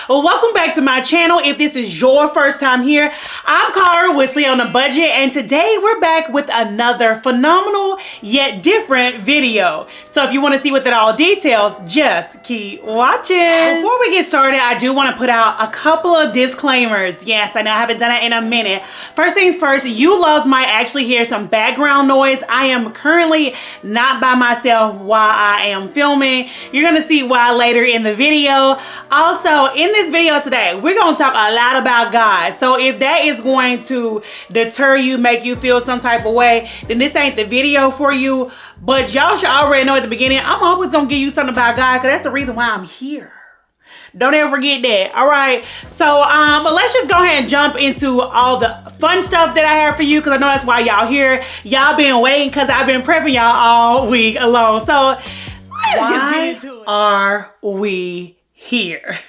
Well, welcome back to my channel. If this is your first time here, I'm Cara with Slay on a Budget, and today we're back with another phenomenal yet different video. So if you want to see what that all details, just keep watching. Before we get started, I do want to put out a couple of disclaimers. Yes, I know I haven't done it in a minute. First things first, you loves might actually hear some background noise. I am currently not by myself while I am filming. You're gonna see why later in the video. Also, in this video today, we're gonna talk a lot about God. So if that is going to deter you, make you feel some type of way, then this ain't the video for you. But y'all should already know at the beginning, I'm always gonna give you something about God, because that's the reason why I'm here. Don't ever forget that. All right, so but let's just go ahead and jump into all the fun stuff that I have for you, because I know that's why y'all here. Y'all been waiting, because I've been prepping y'all all week alone. So let's just get into it. Are we here?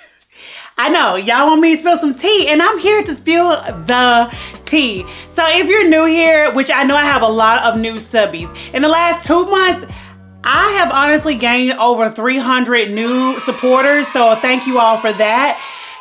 I know y'all want me to spill some tea, and I'm here to spill the tea. So if you're new here, which I know I have a lot of new subbies, in the last 2 months I have honestly gained over 300 new supporters, so thank you all for that.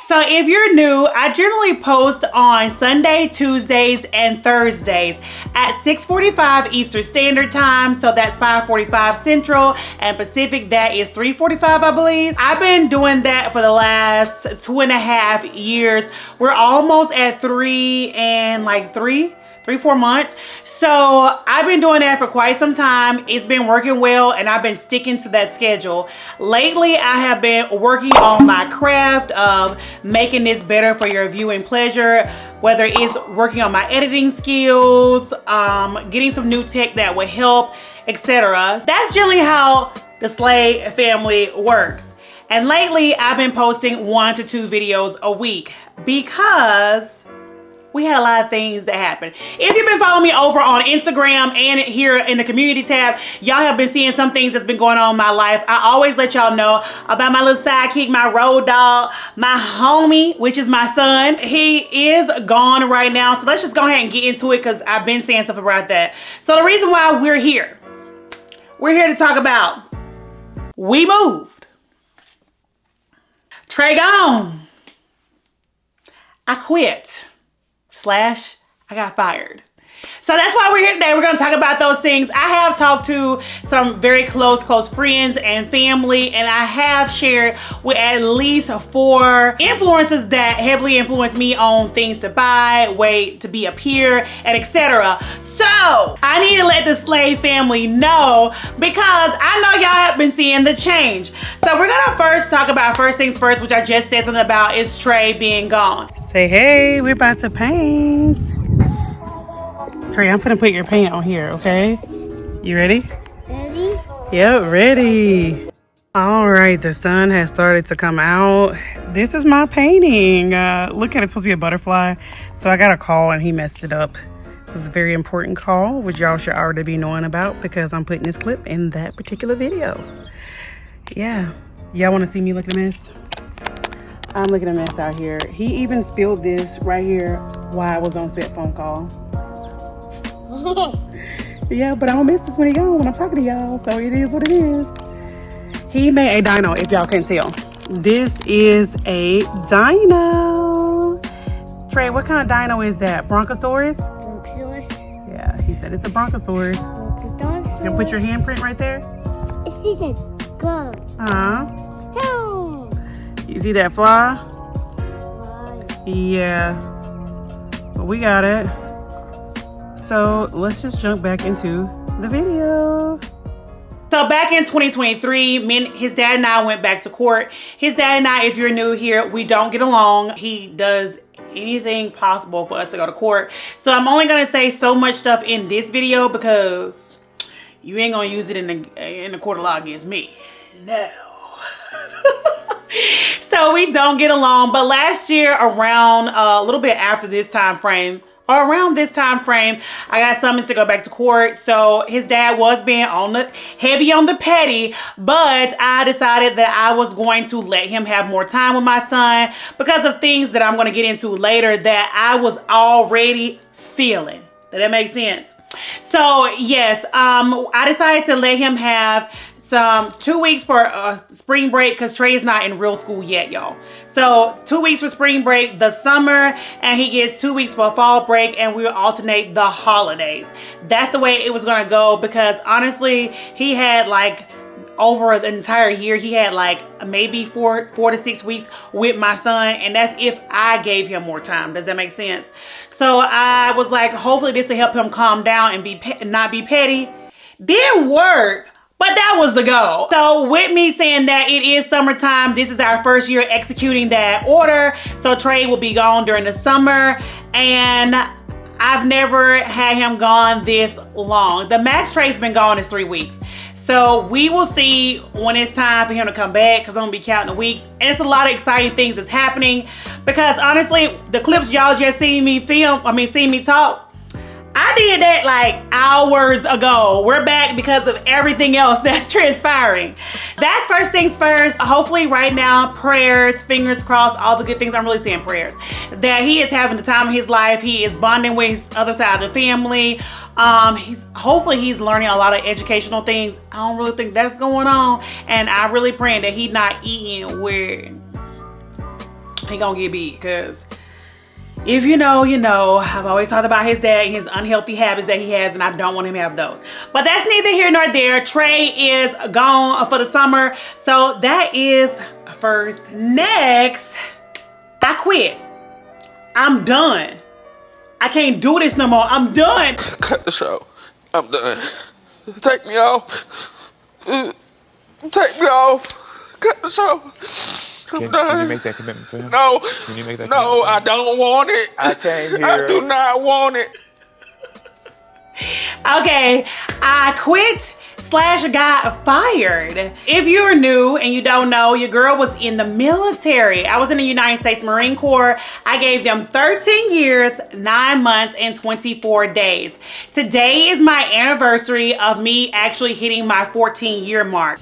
So if you're new, I generally post on Sunday, Tuesdays, and Thursdays at 6:45 Eastern Standard Time. So that's 5:45 Central, and Pacific, that is 3:45, I believe. I've been doing that for the last 2.5 years. We're almost at 3-4 months. So I've been doing that for quite some time. It's been working well, and I've been sticking to that schedule. Lately, I have been working on my craft of making this better for your viewing pleasure, whether it's working on my editing skills, getting some new tech that will help, etc. That's generally how the Slay family works. And lately, I've been posting 1 to 2 videos a week because we had a lot of things that happened. If you've been following me over on Instagram and here in the community tab, y'all have been seeing some things that's been going on in my life. I always let y'all know about my little sidekick, my road dog, my homie, which is my son. He is gone right now. So let's just go ahead and get into it, because I've been saying stuff about that. So the reason why we're here to talk about we moved. Trey gone. I quit. / I got fired. So that's why we're here today. We're going to talk about those things. I have talked to some very close friends and family, and I have shared with at least 4 influences that heavily influenced me on things to buy, way to be a peer, and etc. So I need to let the Slay family know, because I know y'all have been seeing the change. So we're going to first talk about first things first, which I just said something about, is Trey being gone. Say, hey, we're about to paint. Trey, I'm finna put your paint on here, okay? You ready? Ready? Yep, ready. All right, the sun has started to come out. This is my painting. Look at it, it's supposed to be a butterfly. So I got a call and he messed it up. It was a very important call, which y'all should already be knowing about, because I'm putting this clip in that particular video. Yeah, y'all wanna see me look at a mess? I'm looking at a mess out here. He even spilled this right here while I was on set phone call. Yeah, but I don't miss this when he gone, when I'm talking to y'all, so it is what it is. He made a dino, if y'all can't tell. This is a dino. Trey, what kind of dino is that? Bronchosaurus? Bronchosaurus. Yeah, he said it's a Bronchosaurus. Bronchosaurus. You gonna put your handprint right there? It's even good. Uh-huh. You see that fly? Yeah. But we got it. So let's just jump back into the video. So back in 2023, his dad and I went back to court. His dad and I, if you're new here, we don't get along. He does anything possible for us to go to court. So I'm only gonna say so much stuff in this video, because you ain't gonna use it in the court of law against me. No. So we don't get along. But last year, around a little bit after this time frame, or around this time frame, I got summons to go back to court. So his dad was being heavy on the petty, but I decided that I was going to let him have more time with my son, because of things that I'm going to get into later that I was already feeling. Does that make sense? So yes, I decided to let him have some 2 weeks for spring break because Trey is not in real school yet, y'all. So 2 weeks for spring break, the summer, and he gets 2 weeks for fall break, and we will alternate the holidays. That's the way it was gonna go because honestly, he had like over the entire year, he had like maybe four to 6 weeks with my son, and that's if I gave him more time. Does that make sense? So I was like, hopefully this will help him calm down and not be petty. Didn't work, but that was the goal. So with me saying that it is summertime, this is our first year executing that order. So Trey will be gone during the summer, and I've never had him gone this long. The max Trey's been gone is 3 weeks. So we will see when it's time for him to come back because I'm gonna be counting the weeks. And it's a lot of exciting things that's happening because honestly, the clips y'all just seen me talk, I did that like hours ago. We're back because of everything else that's transpiring. That's first things first. Hopefully right now, prayers, fingers crossed, all the good things. I'm really saying prayers. That he is having the time of his life. He is bonding with his other side of the family. Hopefully he's learning a lot of educational things. I don't really think that's going on. And I really praying that he's not eating where he gonna get beat, because if you know, you know. I've always talked about his dad and his unhealthy habits that he has, and I don't want him to have those. But that's neither here nor there. Trey is gone for the summer. So that is first. Next, I quit. I'm done. I can't do this no more. I'm done. Cut the show. I'm done. Take me off. Take me off. Cut the show. Can you make that commitment for him? No. Can you make that No, commitment? I don't want it. I came here. I do not want it. Okay, I quit / got fired. If you're new and you don't know, your girl was in the military. I was in the United States Marine Corps. I gave them 13 years, 9 months, and 24 days. Today is my anniversary of me actually hitting my 14-year mark.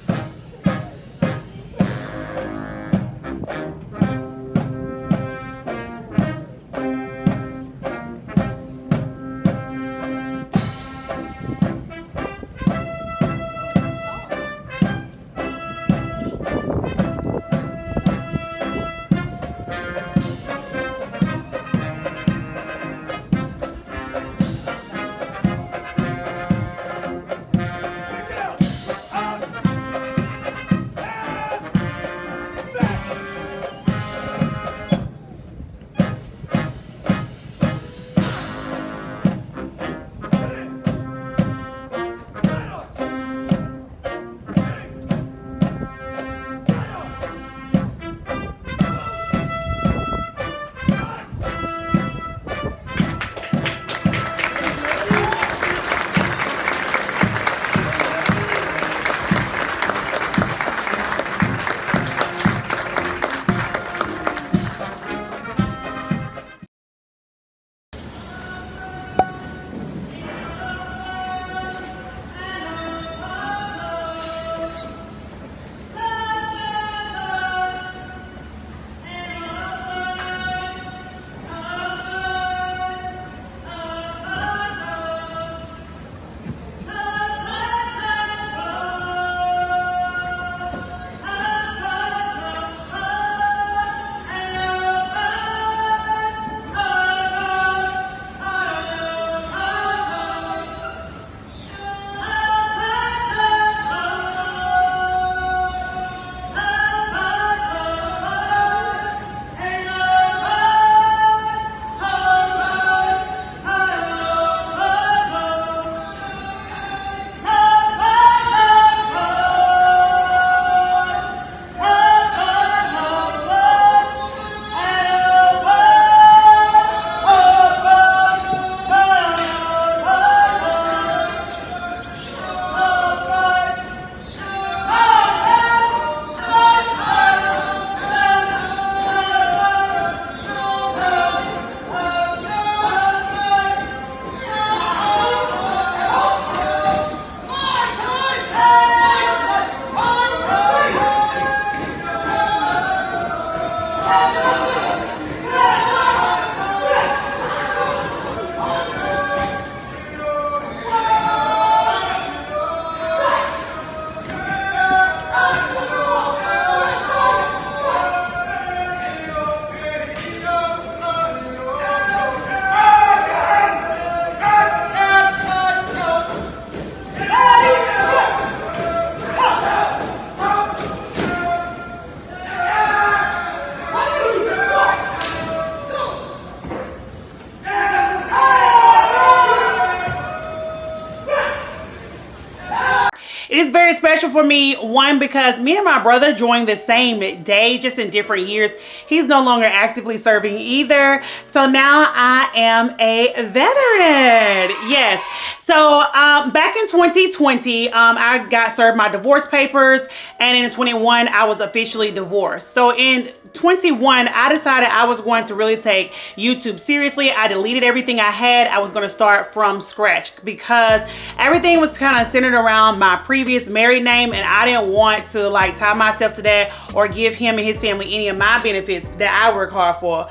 very special for me. One, because me and my brother joined the same day, just in different years. He's no longer actively serving either. So now I am a veteran. Yes. So back in 2020, I got served my divorce papers, and in 21, I was officially divorced. So in 21, I decided I was going to really take YouTube seriously. I deleted everything I had. I was going to start from scratch because everything was kind of centered around my previous married name, and I didn't want to like tie myself to that or give him and his family any of my benefits that I work hard for,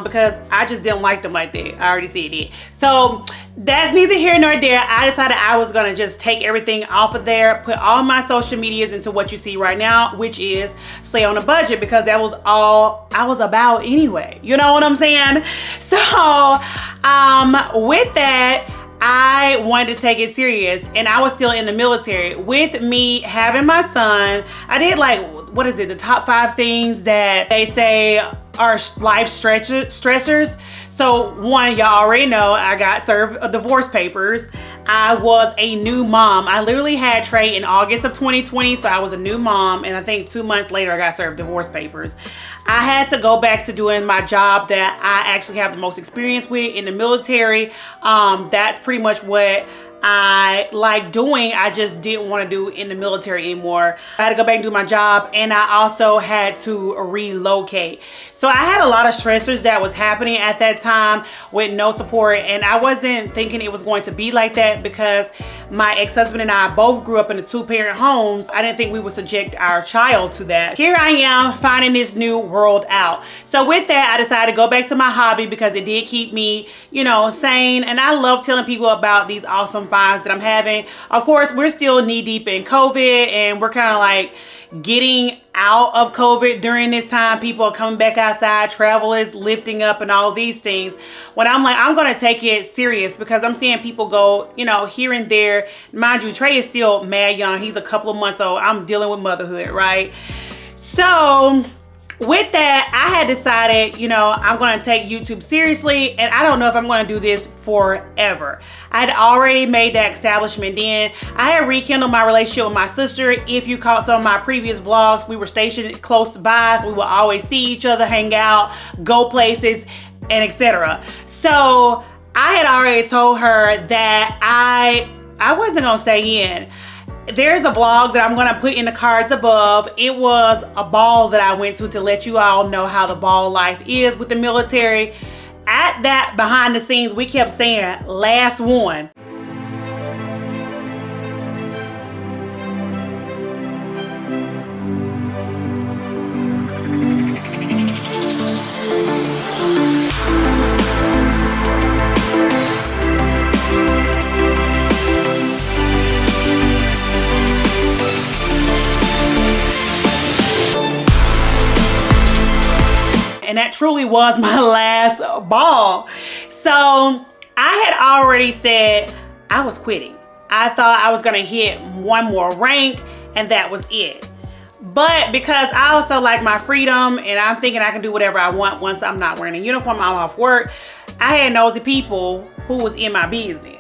because I just didn't like them like that. I already said it. So that's neither here nor there. I decided I was gonna just take everything off of there, put all my social medias into what you see right now, which is Stay on a Budget, because that was all I was about anyway. You know what I'm saying? So with that, I wanted to take it serious, and I was still in the military. With me having my son, I did like, what is it, the top 5 things that they say are life stressors. So one, y'all already know, I got served divorce papers. I was a new mom. I literally had Trey in August of 2020, so I was a new mom, and I think 2 months later I got served divorce papers. I had to go back to doing my job that I actually have the most experience with in the military. That's pretty much what I like doing. I just didn't want to do in the military anymore. I had to go back and do my job, and I also had to relocate. So I had a lot of stressors that was happening at that time with no support, and I wasn't thinking it was going to be like that because my ex-husband and I both grew up in the 2-parent homes. I didn't think we would subject our child to that. Here I am finding this new world out. So with that, I decided to go back to my hobby because it did keep me, you know, sane. And I love telling people about these awesome finds that I'm having. Of course, we're still knee deep in COVID, and we're kind of like getting out of COVID during this time. People are coming back outside, travel is lifting up, and all these things. When I'm like, I'm gonna take it serious because I'm seeing people go, you know, here and there. Mind you, Trey is still mad young. He's a couple of months old. I'm dealing with motherhood, right? So with that, I had decided, you know, I'm going to take YouTube seriously, and I don't know if I'm going to do this forever. I had already made that establishment then. I had rekindled my relationship with my sister. If you caught some of my previous vlogs, we were stationed close by, so we would always see each other, hang out, go places, and etc. So I had already told her that I wasn't going to stay in. There's a vlog that I'm gonna put in the cards above. It was a ball that I went to let you all know how the ball life is with the military. At that behind the scenes, we kept saying, last one. And that truly was my last ball. So I had already said I was quitting. I thought I was gonna hit one more rank and that was it. But because I also like my freedom and I'm thinking I can do whatever I want once I'm not wearing a uniform, I'm off work, I had nosy people who was in my business.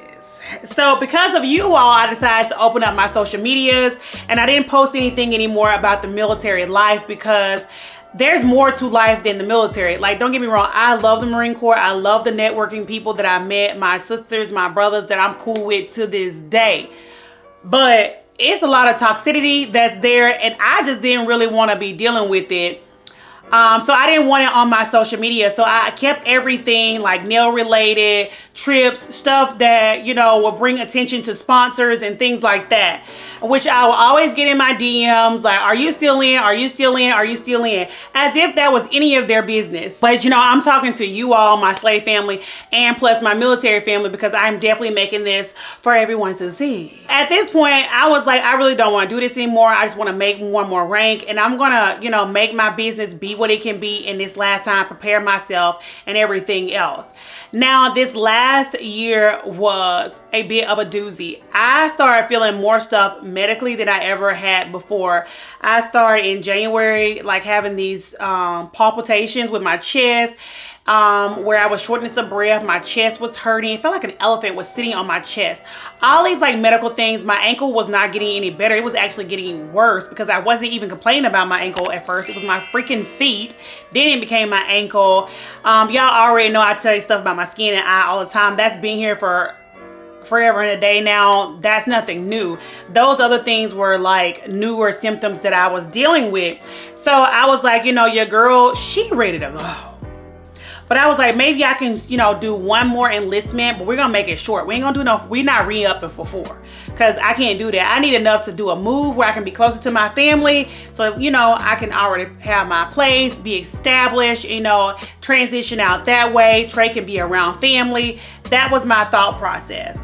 So because of you all, I decided to open up my social medias, and I didn't post anything anymore about the military life because there's more to life than the military. Like, don't get me wrong, I love the Marine Corps. I love the networking people that I met, my sisters, my brothers that I'm cool with to this day. But it's a lot of toxicity that's there, and I just didn't really want to be dealing with it. So I didn't want it on my social media. So I kept everything like nail related, trips, stuff that, you know, will bring attention to sponsors and things like that, which I will always get in my DMs like, are you still in? Are you still in? Are you still in? As if that was any of their business. But you know, I'm talking to you all, my slave family, and plus my military family, because I'm definitely making this for everyone to see. At this point, I was like, I really don't want to do this anymore. I just want to make one more rank, and I'm gonna, you know, make my business be what it can be in this last time, prepare myself and everything else. Now, this last year was a bit of a doozy. I started feeling more stuff medically than I ever had before. I started in January, like having these palpitations with my chest. where I was shortness of breath, my chest was hurting. It felt like an elephant was sitting on my chest. All these like medical things. My ankle was not getting any better. It was actually getting worse because I wasn't even complaining about my ankle at first. It was my freaking feet. Then it became my ankle. Y'all already know I tell you stuff about my skin and eye all the time. That's been here for forever and a day now. That's nothing new. Those other things were like newer symptoms that I was dealing with. So I was like, you know, your girl, she ready to go. But I was like, maybe I can, you know, do one more enlistment, but we're gonna make it short. We ain't gonna do enough. We're not re-upping for 4 because I can't do that. I need enough to do a move where I can be closer to my family. So, you know, I can already have my place, be established, you know, transition out that way. Trey can be around family. That was my thought process.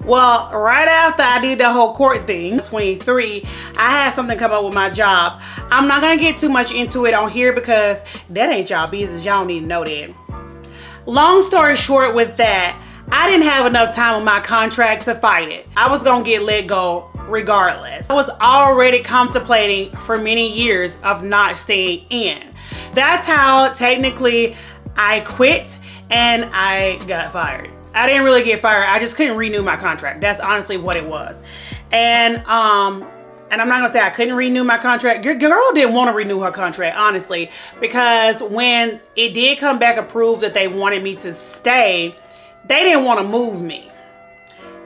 Well, right after I did the whole court thing, 23, I had something come up with my job. I'm not gonna get too much into it on here because that ain't y'all business. Y'all don't need to know that. Long story short with that, I didn't have enough time on my contract to fight it. I was gonna get let go regardless. I was already contemplating for many years of not staying in. That's how technically I quit and I got fired. I didn't really get fired. I just couldn't renew my contract. That's honestly what it was. And I'm not gonna say I couldn't renew my contract. Your girl didn't want to renew her contract, honestly, because when it did come back approved that they wanted me to stay, they didn't want to move me.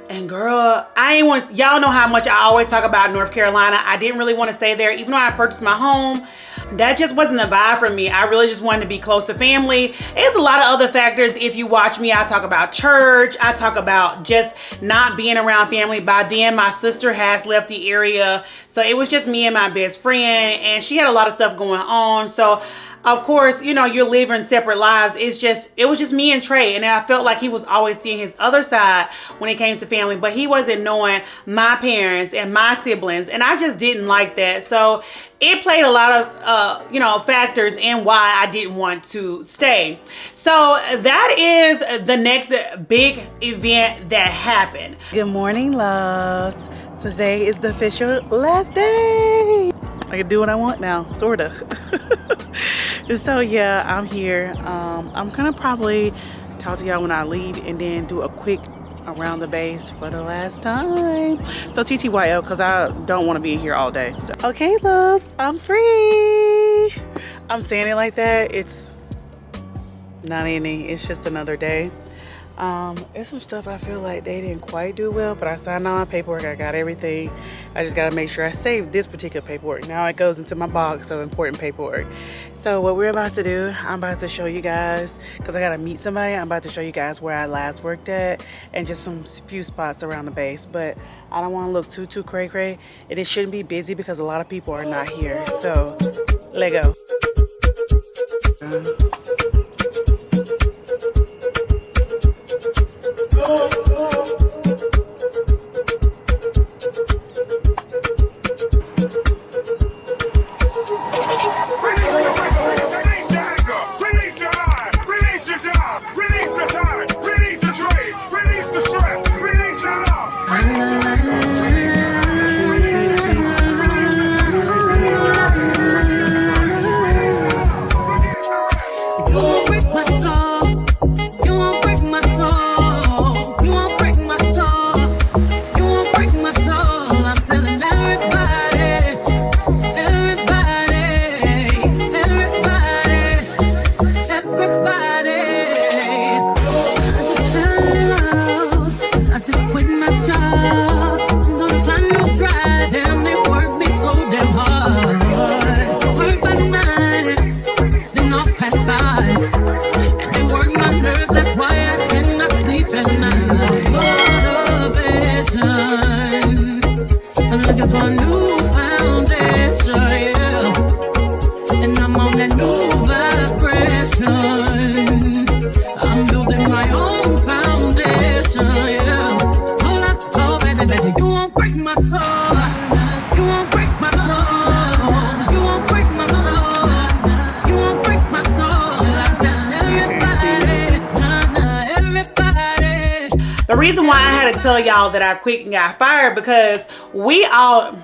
And girl, I ain't want, y'all know how much I always talk about North Carolina. I didn't really want to stay there, even though I purchased my home. That just wasn't the vibe for me. I really just wanted to be close to family. There's a lot of other factors. If you watch me, I talk about church. I talk about just not being around family. By then, my sister has left the area. So it was just me and my best friend, and she had a lot of stuff going on. So of course, you know, you're living separate lives. It was just me and Trey. And I felt like he was always seeing his other side when it came to family, but he wasn't knowing my parents and my siblings. And I just didn't like that. So it played a lot of, you know, factors in why I didn't want to stay. So that is the next big event that happened. Good morning, loves. Today is the official last day. I can do what I want now, sort of. So yeah, I'm here. I'm gonna probably talk to y'all when I leave and then do a quick around the base for the last time. So TTYL, because I don't want to be in here all day. So, okay, loves, I'm free. I'm saying it like that. It's not any, it's just another day. There's some stuff I feel like they didn't quite do well, but I signed all my paperwork. I got everything. I just got to make sure I save this particular paperwork. Now it goes into my box of important paperwork. So what we're about to do, I'm about to show you guys, because I got to meet somebody. I'm about to show you guys where I last worked at and just some few spots around the base. But I don't want to look too cray-cray. It shouldn't be busy because a lot of people are not here. So let go. The reason why I had to tell y'all that I quit and got fired because we all,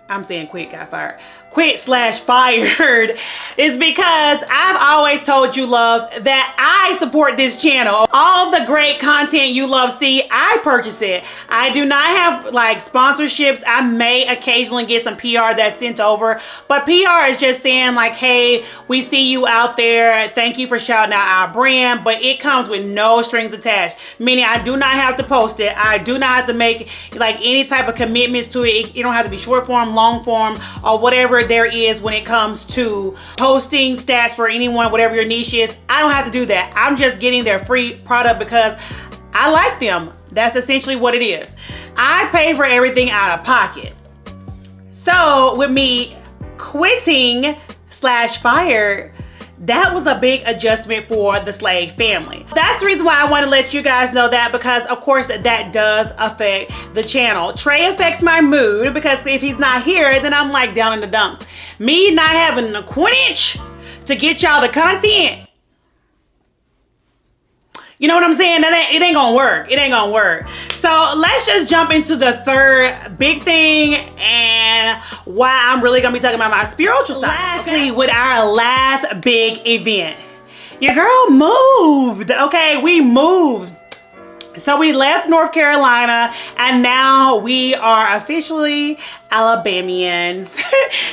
I'm saying quit, got fired. quit/fired is because I've always told you loves that I support this channel. All the great content you love see, I purchase it. I do not have like sponsorships. I may occasionally get some PR that's sent over, but PR is just saying like, hey, we see you out there. Thank you for shouting out our brand, but it comes with no strings attached, meaning I do not have to post it. I do not have to make like any type of commitments to it. It don't have to be short form, long form, or whatever there is when it comes to posting stats for anyone, whatever your niche is. I don't have to do that. I'm just getting their free product because I like them. That's essentially what it is. I pay for everything out of pocket. So with me quitting/fired, that was a big adjustment for the Slade family. That's the reason why I want to let you guys know that, because of course that does affect the channel. Trey affects my mood because if he's not here, then I'm like down in the dumps. Me not having a quinch to get y'all the content. You know what I'm saying? It ain't gonna work. It ain't gonna work. So let's just jump into the third big thing and why I'm really gonna be talking about my spiritual side. Lastly, with our last big event, your girl moved. Okay, we moved. So we left North Carolina and now we are officially Alabamians.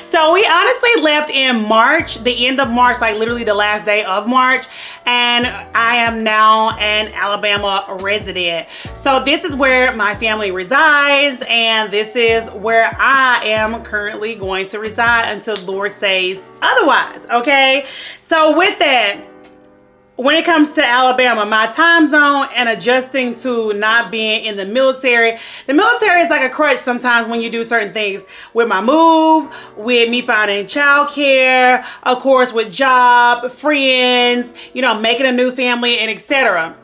So we honestly left in March, the end of March, like literally the last day of March. And I am now an Alabama resident. So this is where my family resides and this is where I am currently going to reside until the Lord says otherwise, okay? So with that, when it comes to Alabama, my time zone and adjusting to not being in the military is like a crutch sometimes when you do certain things. With my move, with me finding childcare, of course with job, friends, you know, making a new family and etc.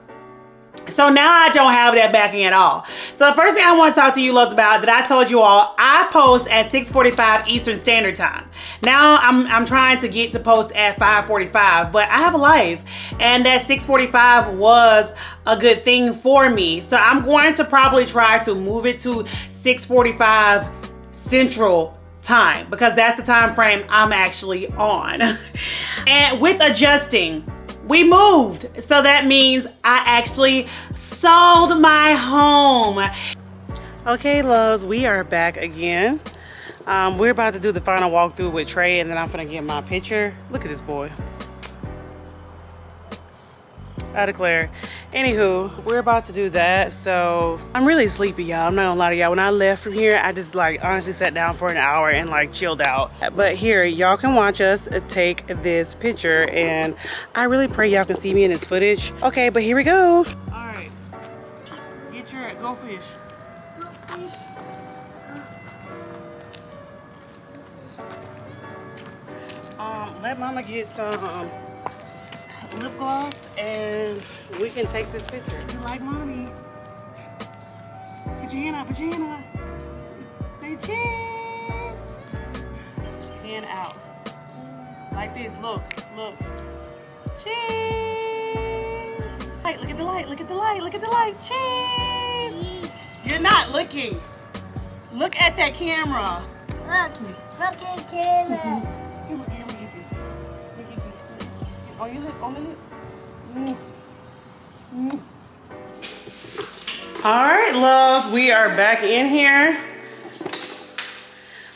So now I don't have that backing at all. So the first thing I want to talk to you loves about that I told you all, I post at 6:45 Eastern Standard Time. Now I'm trying to get to post at 5:45, but I have a life and that 6:45 was a good thing for me. So I'm going to probably try to move it to 6:45 Central Time because that's the time frame I'm actually on. And with adjusting, we moved. So that means I actually sold my home. Okay, loves, we are back again. We're about to do the final walkthrough with Trey and then I'm gonna get my picture. Look at this boy. I declare. Anywho, we're about to do that. So I'm really sleepy, y'all. I'm not gonna lie to y'all. When I left from here, I just like honestly sat down for an hour and like chilled out. But here, y'all can watch us take this picture and I really pray y'all can see me in this footage. Okay, but here we go. All right, get your go fish. Go fish. Let mama get some lip gloss and we can take this picture. You like mommy? Put your hand up, put your hand up. Say cheese. Hand out. Like this, look, look. Cheese. Light, look at the light, look at the light, look at the light. Cheese. You're not looking. Look at that camera. Look at camera. Oh, you look on the lip. All right, loves, we are back in here.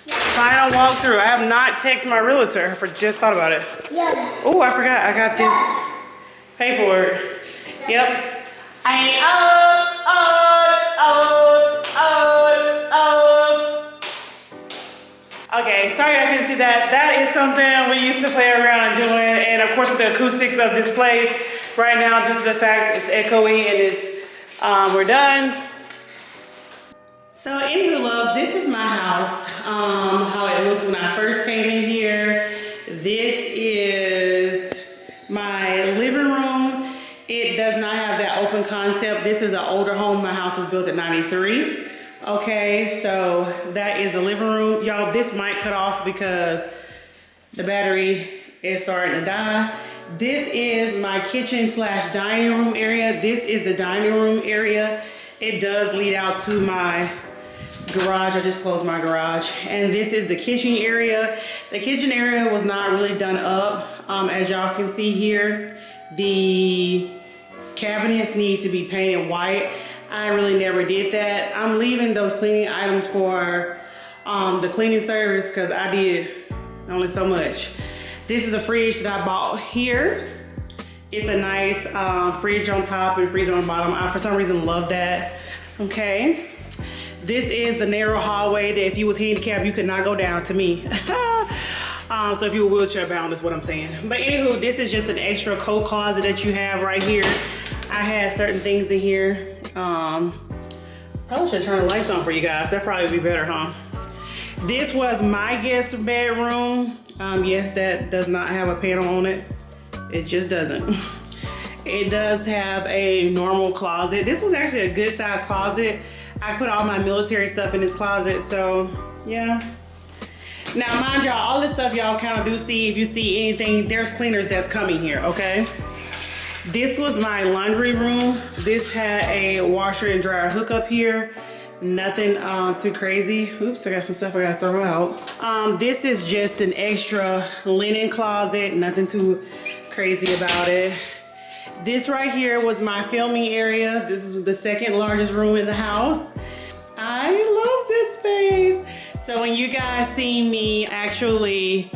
Final walkthrough. I have not texted my realtor. Just thought about it. Yeah. Oh, I forgot. I got this paperwork. Yep. I ain't Okay, sorry I couldn't see that. That is something we used to play around doing, and of course with the acoustics of this place right now, just the fact it's echoey and it's we're done. So anywho, loves, this is my house. How it looked when I first came in here. This is my living room. It does not have that open concept. This is an older home. My house was built in '93. Okay, so that is the living room. Y'all, this might cut off because the battery is starting to die. This is my kitchen / dining room area. This is the dining room area. It does lead out to my garage. I just closed my garage. And this is the kitchen area. The kitchen area was not really done up. As y'all can see here, the cabinets need to be painted white. I really never did that. I'm leaving those cleaning items for the cleaning service because I did only so much. This is a fridge that I bought here. It's a nice fridge on top and freezer on bottom. I, for some reason, love that. Okay. This is the narrow hallway that if you was handicapped, you could not go down to me. So if you were wheelchair bound, is what I'm saying. But anywho, this is just an extra coat closet that you have right here. I had certain things in here. Probably should turn the lights on for you guys. That'd probably be better, huh? This was my guest bedroom. Yes, that does not have a panel on it. It just doesn't. It does have a normal closet. This was actually a good size closet. I put all my military stuff in this closet, so yeah. Now, mind y'all, all this stuff y'all kind of do see. If you see anything, there's cleaners that's coming here, okay? This was my laundry room. This had a washer and dryer hookup here. Nothing too crazy. Oops, I got some stuff I gotta throw out. This is just an extra linen closet. Nothing too crazy about it. This right here was my filming area. This is the second largest room in the house. I love this space. So when you guys see me actually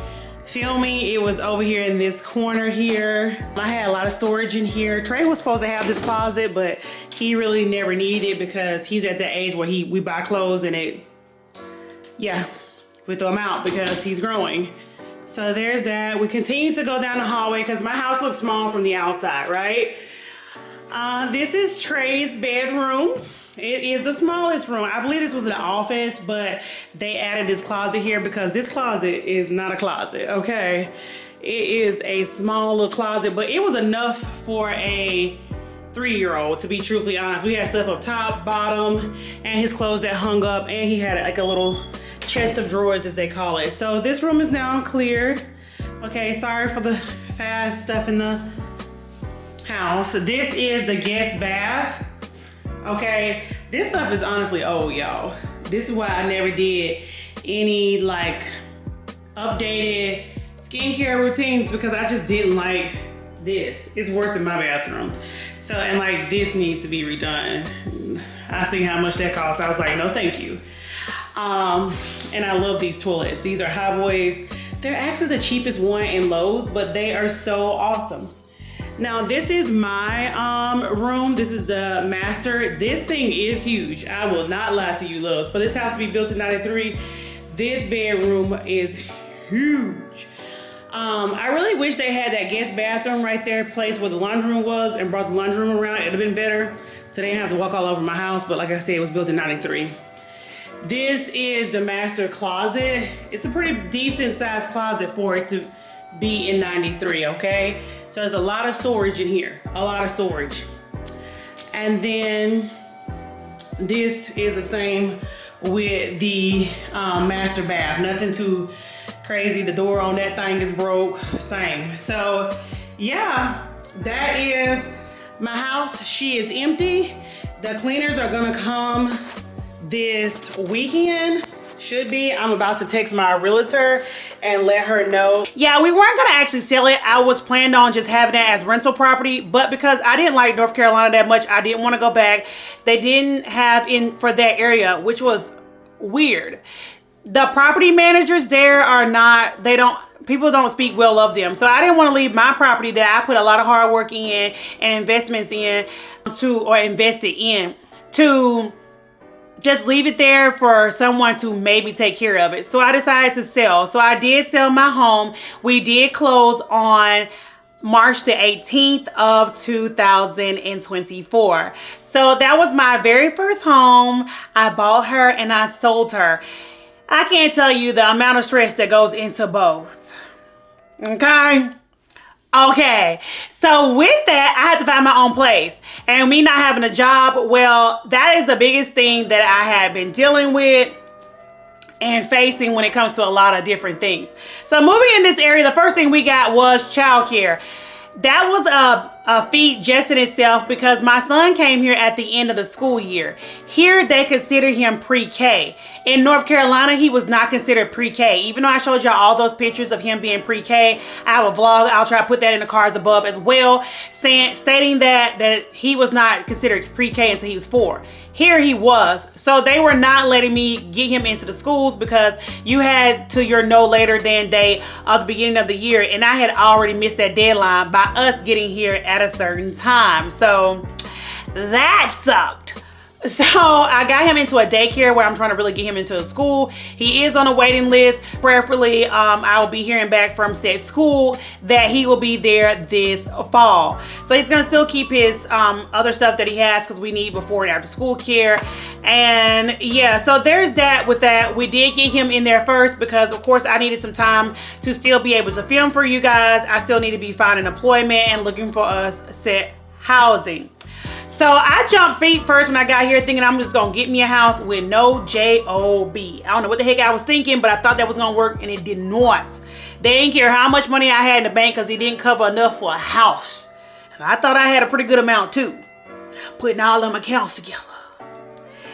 filming, it was over here in this corner here. I had a lot of storage in here. Trey was supposed to have this closet, but he really never needed it because he's at the age where we buy clothes and we throw them out because he's growing. So there's that. We continue to go down the hallway because my house looks small from the outside, right? This is Trey's bedroom. It is the smallest room. I believe this was an office, but they added this closet here because this closet is not a closet, okay? It is a small little closet, but it was enough for a 3-year-old, to be truthfully honest. We had stuff up top, bottom, and his clothes that hung up, and he had like a little chest of drawers, as they call it. So this room is now clear. Okay, sorry for the fast stuff in the house. This is the guest bath. Okay, this stuff is honestly old, y'all. This is why I never did any like updated skincare routines because I just didn't like this. It's worse than my bathroom. So, and like this needs to be redone. I seen how much that costs. I was like, no, thank you. And I love these toilets. These are Hot Boys. They're actually the cheapest one in Lowe's, but they are so awesome. Now this is my room. This is the master. This thing is huge. I will not lie to you, loves. For this house to be built in '93, this bedroom is huge. I really wish they had that guest bathroom right there, place where the laundry room was, and brought the laundry room around. It'd have been better, so they didn't have to walk all over my house. But like I said, it was built in '93. This is the master closet. It's a pretty decent sized closet for it to be in '93, okay? So there's a lot of storage in here, a lot of storage. And then this is the same with the master bath. Nothing too crazy. The door on that thing is broke, same. So yeah, that is my house. She is empty. The cleaners are gonna come this weekend. Should be. I'm about to text my realtor and let her know. Yeah, we weren't gonna actually sell it. I was planning on just having it as rental property, but because I didn't like North Carolina that much, I didn't want to go back. They didn't have in for that area, which was weird. The property managers there are not, people don't speak well of them. So I didn't want to leave my property that I put a lot of hard work in and investments in invested in to just leave it there for someone to maybe take care of it. So I decided to sell. So I did sell my home. We did close on March the 18th of 2024. So that was my very first home. I bought her and I sold her. I can't tell you the amount of stress that goes into both. Okay, so with that, I had to find my own place. And me not having a job, well, that is the biggest thing that I had been dealing with and facing when it comes to a lot of different things. So moving in this area, the first thing we got was childcare. that was a feat just in itself because my son came here at the end of the school year. Here they consider him pre-K. In North Carolina, he was not considered pre-K. Even though I showed y'all all those pictures of him being pre-K, I have a vlog. I'll try to put that in the cards above as well, stating that he was not considered pre-K until he was 4. Here he was. So they were not letting me get him into the schools because you had to your no later than date of the beginning of the year, and I had already missed that deadline by us getting here at a certain time. So that sucked. So I got him into a daycare where I'm trying to really get him into a school. He is on a waiting list. Prayerfully, I will be hearing back from said school that he will be there this fall. So he's gonna still keep his other stuff that he has because we need before and after school care. And yeah, so there's that with that. We did get him in there first because of course I needed some time to still be able to film for you guys. I still need to be finding employment and looking for us set housing. So I jumped feet first when I got here thinking I'm just gonna get me a house with no J-O-B. I don't know what the heck I was thinking, but I thought that was gonna work and it did not. They didn't care how much money I had in the bank because it didn't cover enough for a house. And I thought I had a pretty good amount too. Putting all them accounts together.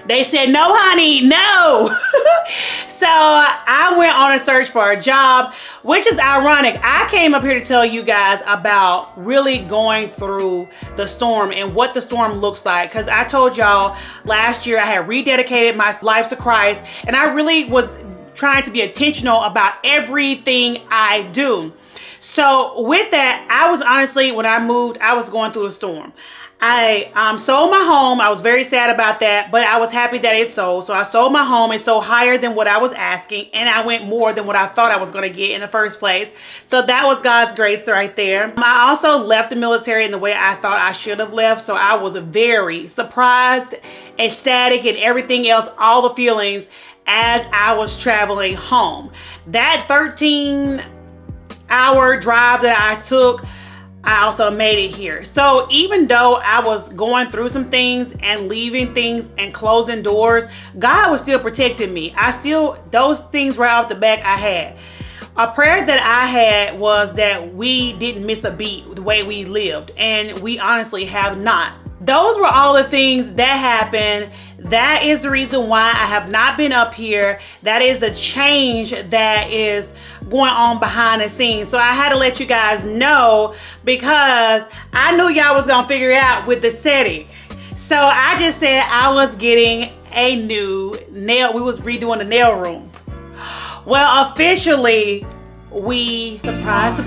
They said, no, honey, no. So I went on a search for a job, which is ironic. I came up here to tell you guys about really going through the storm and what the storm looks like. Because I told y'all last year I had rededicated my life to Christ, and I really was trying to be intentional about everything I do. So with that, I was honestly, when I moved, I was going through a storm. I sold my home. I was very sad about that, but I was happy that it sold. So I sold my home. It sold higher than what I was asking, and I went more than what I thought I was going to get in the first place. So that was God's grace right there. I also left the military in the way I thought I should have left. So I was very surprised, ecstatic, and everything else, all the feelings as I was traveling home. That 13-hour drive that I took, I also made it here. So even though I was going through some things and leaving things and closing doors, God was still protecting me. Those things right off the back I had. A prayer that I had was that we didn't miss a beat the way we lived, and we honestly have not. Those were all the things that happened. That is the reason why I have not been up here. That is the change that is going on behind the scenes. So I had to let you guys know because I knew y'all was gonna figure it out with the setting. So I just said I was getting a new nail. We was redoing the nail room. Well, officially, surprise.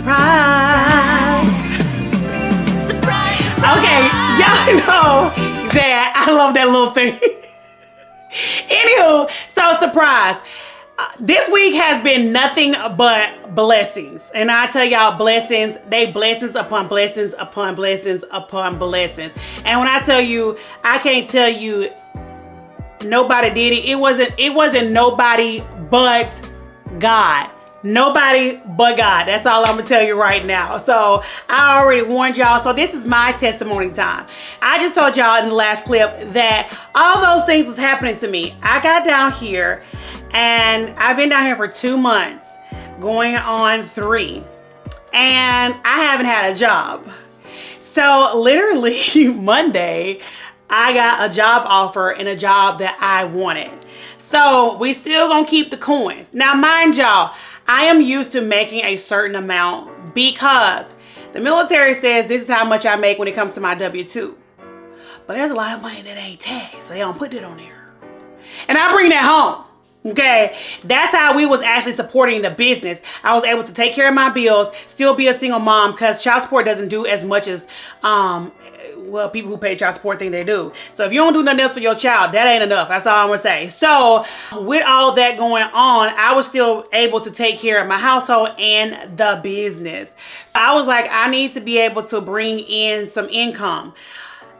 Okay, y'all know that I love that little thing. Anywho, so surprise. This week has been nothing but blessings. And I tell y'all, blessings, they blessings upon blessings upon blessings upon blessings. And when I tell you, I can't tell you nobody did it. It wasn't nobody but God. Nobody but God. That's all I'm gonna tell you right now. So I already warned y'all. So this is my testimony time. I just told y'all in the last clip that all those things was happening to me. I got down here and I've been down here for 2 months, going on 3. And I haven't had a job. So literally Monday, I got a job offer and a job that I wanted. So we still gonna keep the coins. Now mind y'all, I am used to making a certain amount because the military says this is how much I make when it comes to my W-2. But there's a lot of money that ain't taxed, so they don't put it on there. And I bring that home. Okay, that's how we was actually supporting the business. I was able to take care of my bills, still be a single mom, because child support doesn't do as much as well, people who pay child support think they do. So if you don't do nothing else for your child, that ain't enough. That's all I'm gonna say. So with all that going on, I was still able to take care of my household and the business. So I was like, I need to be able to bring in some income.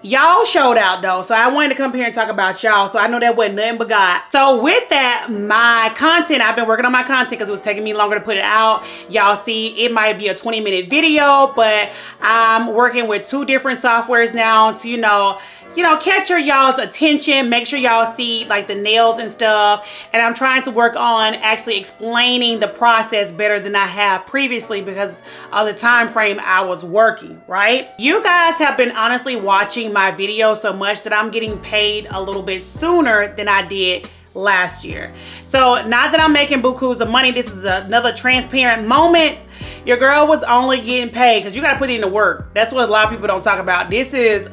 Y'all showed out though, so I wanted to come here and talk about y'all. So I know that wasn't nothing but God. So with that, my content, I've been working on my content because it was taking me longer to put it out. Y'all see, it might be a 20-minute video, but I'm working with 2 different softwares now to, you know, capture y'all's attention, make sure y'all see like the nails and stuff. And I'm trying to work on actually explaining the process better than I have previously because of the time frame I was working, right? You guys have been honestly watching my videos so much that I'm getting paid a little bit sooner than I did last year. So not that I'm making bukus of money, this is another transparent moment. Your girl was only getting paid because you got to put in the work. That's what a lot of people don't talk about. This is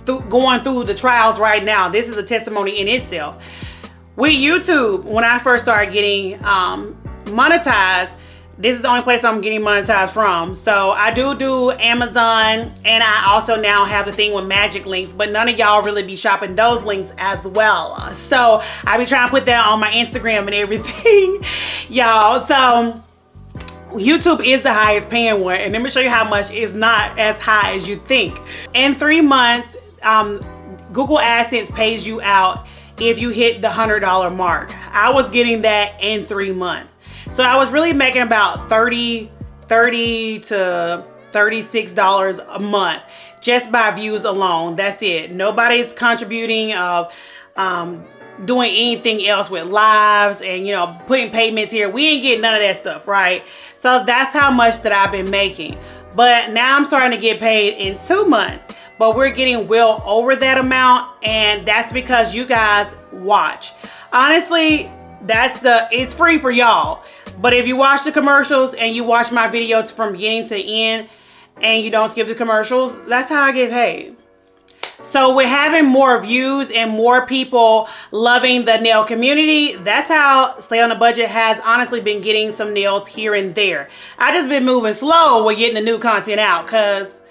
going through the trials right now. This is a testimony in itself. With YouTube, when I first started getting monetized, this is the only place I'm getting monetized from. So I do Amazon, and I also now have the thing with magic links, but none of y'all really be shopping those links as well. So I be trying to put that on my Instagram and everything, y'all. So YouTube is the highest paying one, and let me show you how much is not as high as you think. In 3 months, Google AdSense pays you out if you hit the $100 mark. I was getting that in 3 months. So I was really making about $30 to $36 a month just by views alone. That's it. Nobody's contributing of doing anything else with lives and, you know, putting payments here. We ain't getting none of that stuff, right? So that's how much that I've been making. But now I'm starting to get paid in 2 months, but we're getting well over that amount, and that's because you guys watch. Honestly, it's free for y'all. But if you watch the commercials and you watch my videos from beginning to end and you don't skip the commercials, that's how I get paid. So we're having more views and more people loving the nail community. That's how Stay on a Budget has honestly been getting some nails here and there. I just been moving slow with getting the new content out because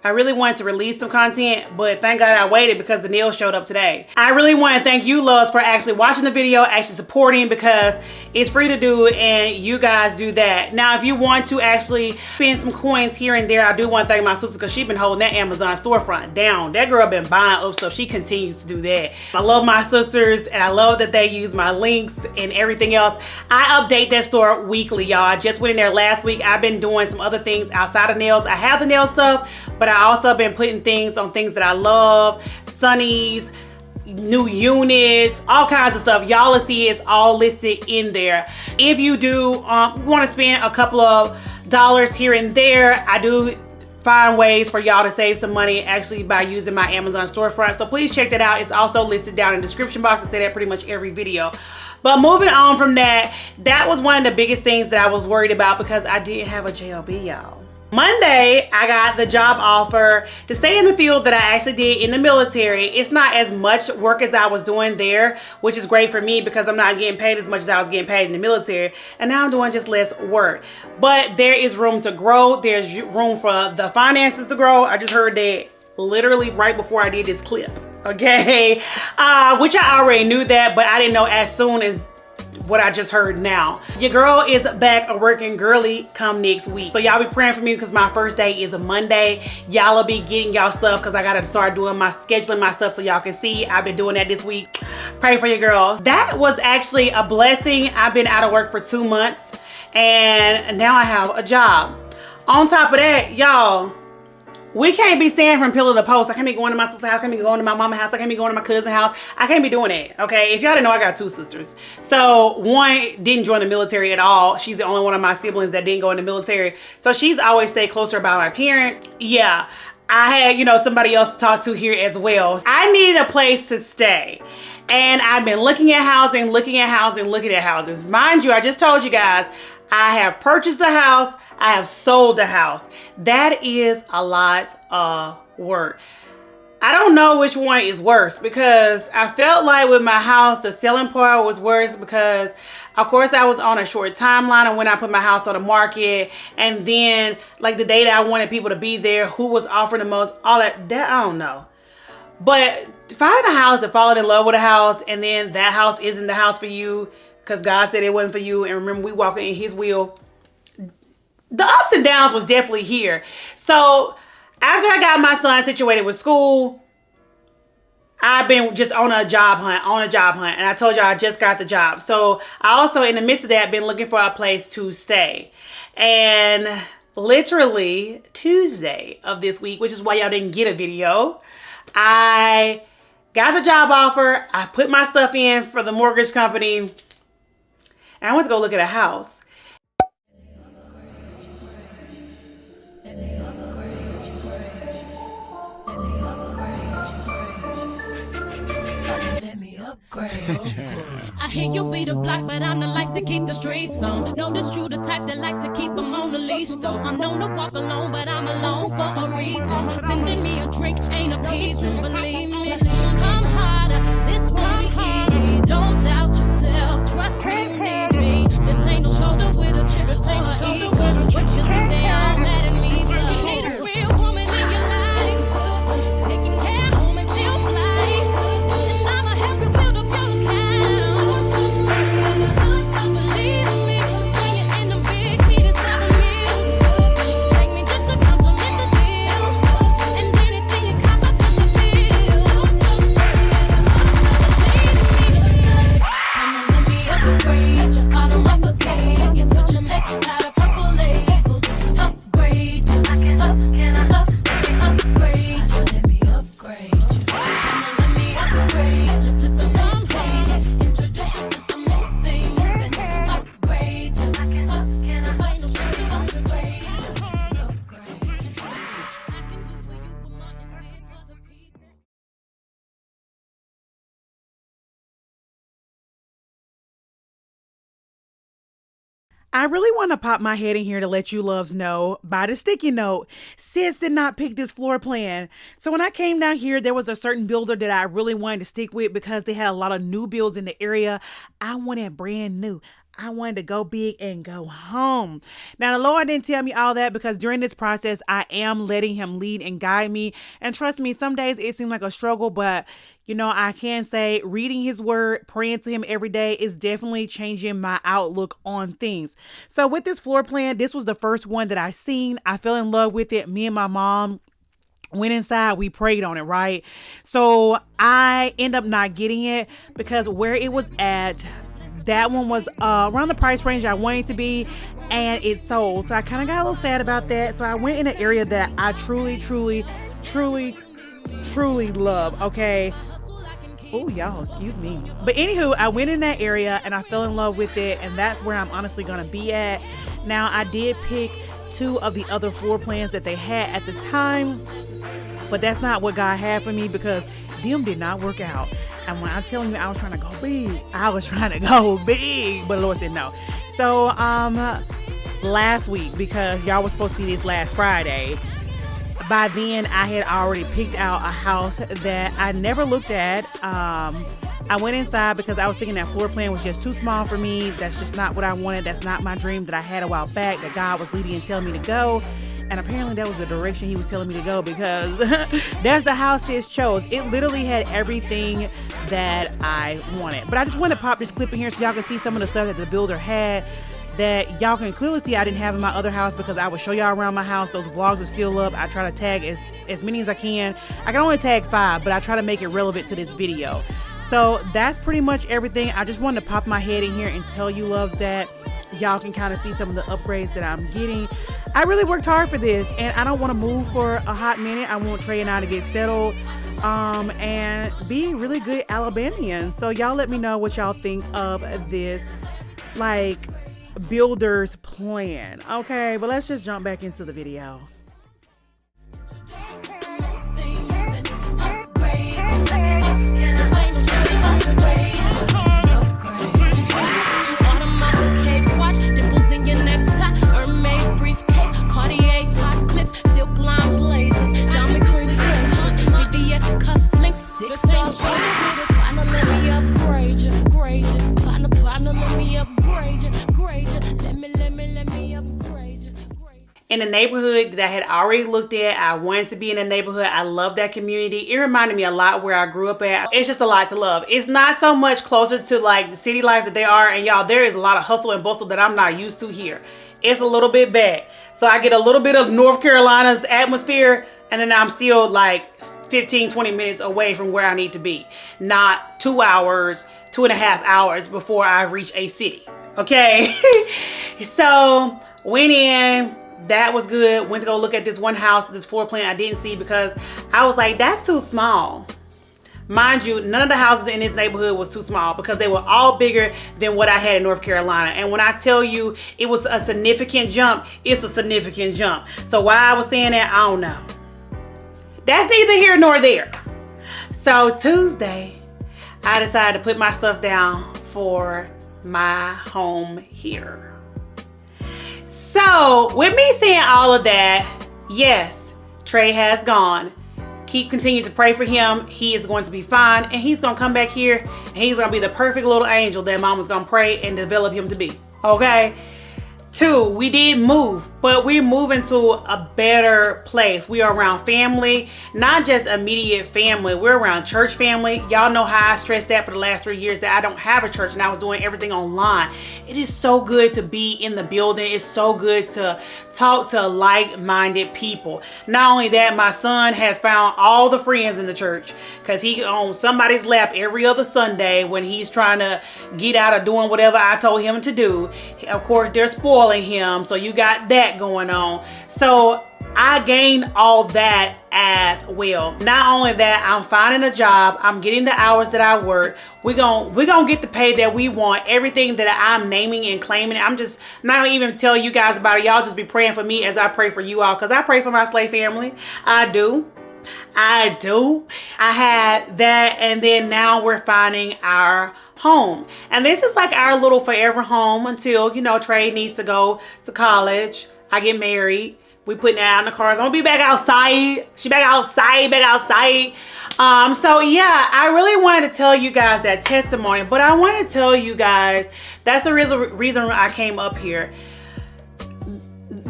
I really wanted to release some content, but thank God I waited because the nails showed up today. I really want to thank you loves for actually watching the video, actually supporting, because it's free to do and you guys do that. Now, if you want to actually spend some coins here and there, I do want to thank my sister because she's been holding that Amazon storefront down. That girl been buying up stuff. She continues to do that. I love my sisters and I love that they use my links and everything else. I update that store weekly, y'all. I just went in there last week. I've been doing some other things outside of nails. I have the nail stuff, but I also been putting things on things that I love, Sunnies, new units, all kinds of stuff. Y'all will see it's all listed in there. If you do want to spend a couple of dollars here and there, I do find ways for y'all to save some money actually by using my Amazon storefront. So please check that out. It's also listed down in the description box. I say that pretty much every video. But moving on from that, that was one of the biggest things that I was worried about because I didn't have a JLB, y'all. Monday, I got the job offer to stay in the field that I actually did in the military. It's not as much work as I was doing there, which is great for me because I'm not getting paid as much as I was getting paid in the military. And now I'm doing just less work. But there is room to grow. There's room for the finances to grow. I just heard that literally right before I did this clip. Okay, which I already knew that, but I didn't know as soon as what I just heard now. Your girl is back a working girly come next week. So y'all be praying for me because my first day is a Monday. Y'all will be getting y'all stuff because I got to start doing my scheduling my stuff so y'all can see. I've been doing that this week. Pray for your girl. That was actually a blessing. I've been out of work for 2 months and now I have a job. On top of that, y'all, we can't be staying from pillar to post. I can't be going to my sister's house. I can't be going to my mama's house. I can't be going to my cousin's house. I can't be doing that, okay? If y'all didn't know, I got 2 sisters. So one didn't join the military at all. She's the only one of my siblings that didn't go in the military. So she's always stayed closer by my parents. Yeah, I had, you know, somebody else to talk to here as well. I needed a place to stay. And I've been looking at housing, looking at housing, looking at houses. Mind you, I just told you guys, I have purchased a house. I have sold a house. That is a lot of work. I don't know which one is worse because I felt like with my house, the selling part was worse because of course I was on a short timeline of when I put my house on the market, and then like the day that I wanted people to be there, who was offering the most, all that I don't know. But finding a house and falling in love with a house and then that house isn't the house for you because God said it wasn't for you, and remember we walking in his will. The ups and downs was definitely here. So after I got my son situated with school, I've been just on a job hunt. And I told y'all I just got the job. So I also, in the midst of that, been looking for a place to stay. And literally Tuesday of this week, which is why y'all didn't get a video. I got the job offer. I put my stuff in for the mortgage company, and I went to go look at a house. I hear you be the block, but I'm the like to keep the streets on. Know this you the type that like to keep them on the leash, though. I'm known to walk alone, but I'm alone for a reason. Sending me a drink ain't appeasing, believe me. Come harder, this won't be easy. Don't doubt yourself, trust me, you need me. This ain't no shoulder with a chip or a ego. What you think they all mad at me for? You need a real woman in your life, taking care home and still fly. And I'ma help you build up your account. Believe me, when you're in the big meetings, not a meal. Take me just to compliment the deal. And anything you cop, I fit the bill. Let me upgrade you, auto upgrade. You're switching next out of purple labels. Upgrade you, can I upgrade you? Let me upgrade you. Let me upgrade you, flip the one page. Introduce you to some new things and upgrade you. Can I find no shit upgrade you? Upgrade you. I can do for you what Martin did for the people. I really want to pop my head in here to let you loves know by the sticky note, sis did not pick this floor plan. So when I came down here, there was a certain builder that I really wanted to stick with because they had a lot of new builds in the area. I wanted brand new. I wanted to go big and go home. Now, the Lord didn't tell me all that because during this process, I am letting him lead and guide me. And trust me, some days it seemed like a struggle, but you know, I can say reading his word, praying to him every day is definitely changing my outlook on things. So with this floor plan, this was the first one that I seen. I fell in love with it. Me and my mom went inside, we prayed on it, right? So I end up not getting it because where it was at, that one was around the price range I wanted to be, and it sold. So I kind of got a little sad about that. So I went in an area that I truly love, okay? Oh, y'all, excuse me. But anywho, I went in that area and I fell in love with it, and that's where I'm honestly gonna be at. Now, I did pick 2 of the other floor plans that they had at the time, but that's not what God had for me because them did not work out. And when I'm telling you I was trying to go big, but the Lord said no. So last week, because y'all was supposed to see this last Friday, by then I had already picked out a house that I never looked at. I went inside because I was thinking that floor plan was just too small for me. That's just not what I wanted. That's not my dream that I had a while back that God was leading and telling me to go. And apparently that was the direction he was telling me to go because that's the house sis chose. It literally had everything that I wanted. But I just want to pop this clip in here so y'all can see some of the stuff that the builder had that y'all can clearly see I didn't have in my other house because I would show y'all around my house. Those vlogs are still up. I try to tag as many as I can. I can only tag 5, but I try to make it relevant to this video. So that's pretty much everything. I just wanted to pop my head in here and tell you loves that y'all can kind of see some of the upgrades that I'm getting. I really worked hard for this, and I don't want to move for a hot minute. I want Trey and I to get settled and be really good Alabamians. So y'all let me know what y'all think of this like builder's plan. Okay, but let's just jump back into the video. In the neighborhood that I had already looked at, I wanted to be in the neighborhood. I love that community. It reminded me a lot where I grew up at. It's just a lot to love. It's not so much closer to like the city life that they are. And y'all, there is a lot of hustle and bustle that I'm not used to here. It's a little bit bad. So I get a little bit of North Carolina's atmosphere, and then I'm still like 15, 20 minutes away from where I need to be. Not 2 hours, 2.5 hours before I reach a city. Okay. So went in, that was good. Went to go look at this one house, this floor plan I didn't see because I was like, that's too small. Mind you, none of the houses in this neighborhood was too small because they were all bigger than what I had in North Carolina. And when I tell you it was a significant jump, it's a significant jump. So why I was saying that, I don't know. That's neither here nor there. So Tuesday, I decided to put my stuff down for my home here. So with me saying all of that, yes, Trey has gone. Continue to pray for him. He is going to be fine, and he's going to come back here, and he's going to be the perfect little angel that mama's going to pray and develop him to be. Okay? 2, we did move, but we're moving to a better place. We are around family, not just immediate family. We're around church family. Y'all know how I stressed that for the last 3 years that I don't have a church and I was doing everything online. It is so good to be in the building. It's so good to talk to like-minded people. Not only that, my son has found all the friends in the church because he on somebody's lap every other Sunday when he's trying to get out of doing whatever I told him to do. Of course, they're spoiling him, so you got that going on. So I gained all that as well. Not only that, I'm finding a job. I'm getting the hours that I work. We're gonna get the pay that we want. Everything that I'm naming and claiming. I'm not gonna even tell you guys about it. Y'all just be praying for me as I pray for you all, because I pray for my slave family. I do. I had that, and then now we're finding our home, and this is like our little forever home until, you know, Trey needs to go to college. I get married. We putting that out in the cars. I'm gonna be back outside. She back outside. So yeah, I really wanted to tell you guys that testimony, but I want to tell you guys that's the reason I came up here.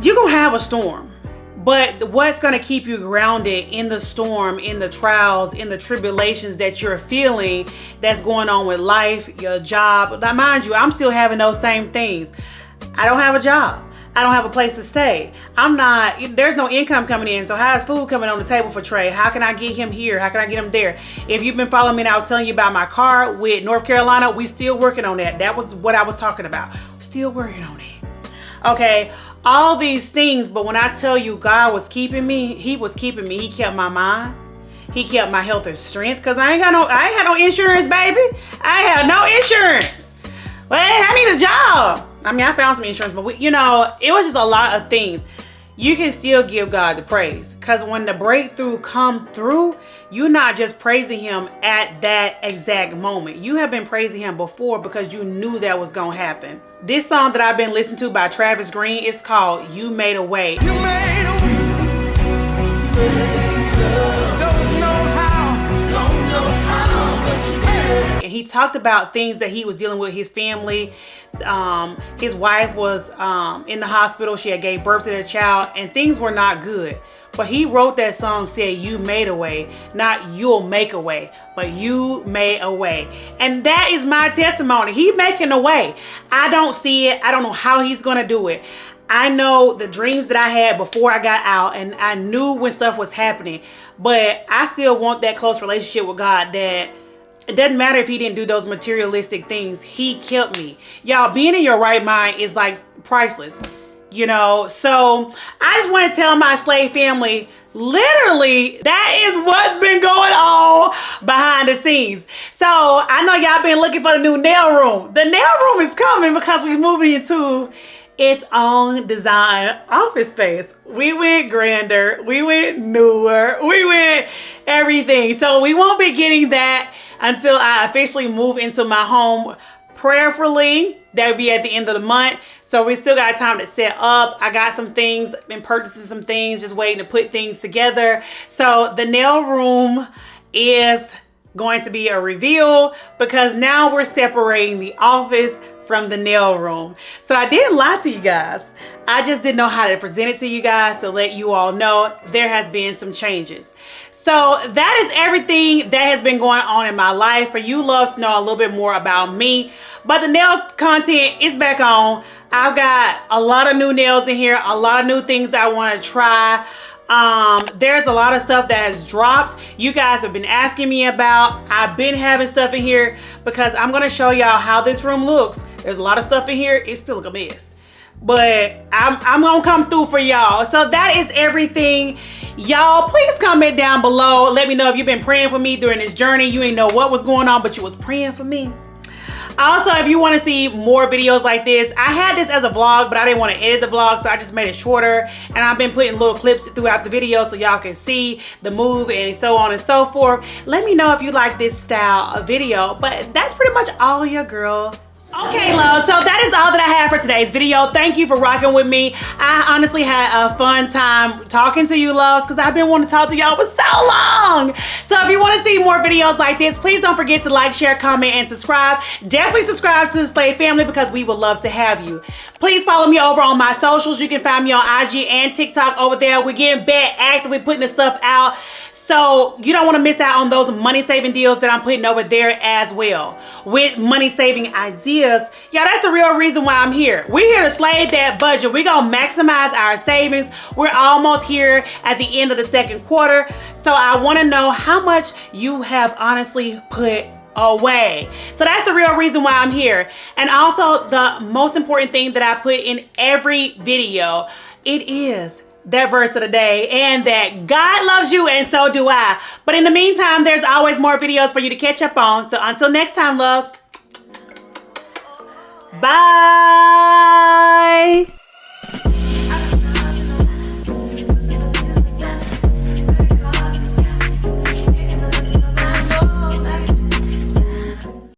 You're gonna have a storm. But what's going to keep you grounded in the storm, in the trials, in the tribulations that you're feeling that's going on with life, your job. Now, mind you, I'm still having those same things. I don't have a job. I don't have a place to stay. There's no income coming in. So how is food coming on the table for Trey? How can I get him here? How can I get him there? If you've been following me and I was telling you about my car with North Carolina, we still working on that. That was what I was talking about. Still working on it. Okay. All these things, but when I tell you God was keeping me, he was keeping me. He kept my mind. He kept my health and strength, because I ain't had no insurance, baby. I had no insurance. Well, I need a job. I mean, I found some insurance, but it was just a lot of things. You can still give God the praise, because when the breakthrough come through, you're not just praising him at that exact moment. You have been praising him before because you knew that was going to happen. This song that I've been listening to by Travis Green is called You Made a Way. You made a way. Don't know how, but you did. And he talked about things that he was dealing with his family. His wife was in the hospital. She had gave birth to their child, and things were not good. But he wrote that song, said you made a way, not you'll make a way, but you made a way. And that is my testimony. He making a way. I don't see it. I don't know how he's going to do it. I know the dreams that I had before I got out, and I knew when stuff was happening, but I still want that close relationship with God that it doesn't matter if he didn't do those materialistic things. He kept me. Y'all, being in your right mind is like priceless. So I just want to tell my slave family, literally, that is what's been going on behind the scenes. So I know y'all been looking for the new nail room. The nail room is coming because we're moving into its own design office space. We went grander, we went newer, we went everything. So we won't be getting that until I officially move into my home. Prayerfully, that'll be at the end of the month. So we still got time to set up. I got some things, been purchasing some things, just waiting to put things together. So the nail room is going to be a reveal because now we're separating the office from the nail room. So I didn't lie to you guys. I just didn't know how to present it to you guys to let you all know there has been some changes. So that is everything that has been going on in my life. For you loves to know a little bit more about me, but the nail content is back on. I've got a lot of new nails in here, a lot of new things I want to try. There's a lot of stuff that has dropped. You guys have been asking me about. I've been having stuff in here because I'm going to show y'all how this room looks. There's a lot of stuff in here. It still look a mess. but I'm gonna come through for y'all. So that is everything. Y'all, please comment down below. Let me know if you've been praying for me during this journey. You ain't know what was going on, but you was praying for me. Also, if you want to see more videos like this, I had this as a vlog, but I didn't want to edit the vlog, so I just made it shorter. And I've been putting little clips throughout the video so y'all can see the move and so on and so forth. Let me know if you like this style of video, but that's pretty much all your girl. Okay, love, so that is all that I have for today's video. Thank you for rocking with me. I honestly had a fun time talking to you, loves, because I've been wanting to talk to y'all for so long. So if you want to see more videos like this, please don't forget to like, share, comment, and subscribe. Definitely subscribe to the Slave family because we would love to have you. Please follow me over on my socials. You can find me on IG and TikTok over there. We're getting back actively putting this stuff out. So you don't want to miss out on those money-saving deals that I'm putting over there as well. With money-saving ideas. Yeah, that's the real reason why I'm here. We're here to slave that budget. We're going to maximize our savings. We're almost here at the end of the second quarter. So I want to know how much you have honestly put away. So that's the real reason why I'm here. And also the most important thing that I put in every video, it is that verse of the day, and that God loves you and so do I. But in the meantime, there's always more videos for you to catch up on. So until next time, loves, bye.